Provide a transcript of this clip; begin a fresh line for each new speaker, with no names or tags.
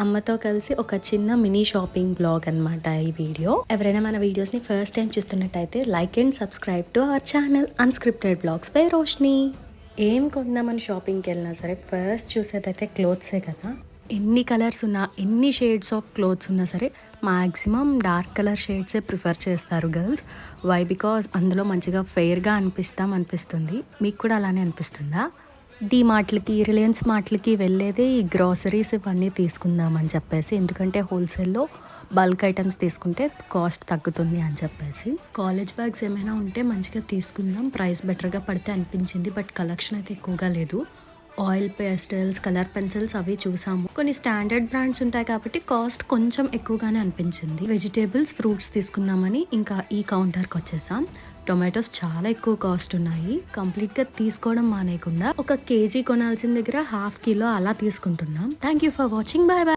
అమ్మతో కలిసి ఒక చిన్న మినీ షాపింగ్ బ్లాగ్ అనమాట ఈ వీడియో. ఎవరైనా మన వీడియోస్ ని ఫస్ట్ టైం చూస్తున్నట్టయితే like and subscribe to our channel unscripted blogs by Roshni. ఏం కొందామని షాపింగ్కి వెళ్ళినా సరే ఫస్ట్ చూసేదైతే క్లోత్సే కదా. ఎన్ని కలర్స్ ఉన్నా, ఎన్ని షేడ్స్ ఆఫ్ క్లోత్స్ ఉన్నా సరే మ్యాక్సిమం డార్క్ కలర్ షేడ్సే ప్రిఫర్ చేస్తారు గర్ల్స్. వై? బికాజ్ అందులో మంచిగా ఫెయిర్గా అనిపిస్తుంది. మీకు కూడా అలానే అనిపిస్తుందా? డీ మార్ట్లకి, రిలయన్స్ మార్ట్లకి వెళ్ళేది ఈ గ్రాసరీస్ ఇవన్నీ తీసుకుందామని చెప్పేసి, ఎందుకంటే హోల్సేల్లో బల్క్ ఐటమ్స్ తీసుకుంటే కాస్ట్ తగ్గుతుంది అని చెప్పేసి. కాలేజ్ బ్యాగ్స్ ఏమైనా ఉంటే మంచిగా తీసుకుందాం, ప్రైస్ బెటర్గా పడితే అనిపించింది. బట్ కలెక్షన్ అయితే ఎక్కువగా లేదు. ఆయిల్ పేస్టల్స్, కలర్ పెన్సిల్స్ అవి చూసాము. కొన్ని స్టాండర్డ్ బ్రాండ్స్ ఉంటాయి కాబట్టి కాస్ట్ కొంచెం ఎక్కువగానే అనిపించింది. వెజిటేబుల్స్, ఫ్రూట్స్ తీసుకుందామని ఇంకా ఈ కౌంటర్కి వచ్చేసాం. టొమాటోస్ చాలా ఎక్కువ కాస్ట్ ఉన్నాయి. కంప్లీట్గా తీసుకోవడం మానేయకుండా 1 కేజీ కొనాల్సిన దగ్గర ½ కిలో అలా తీసుకుంటున్నాం. Thank you for watching. Bye bye.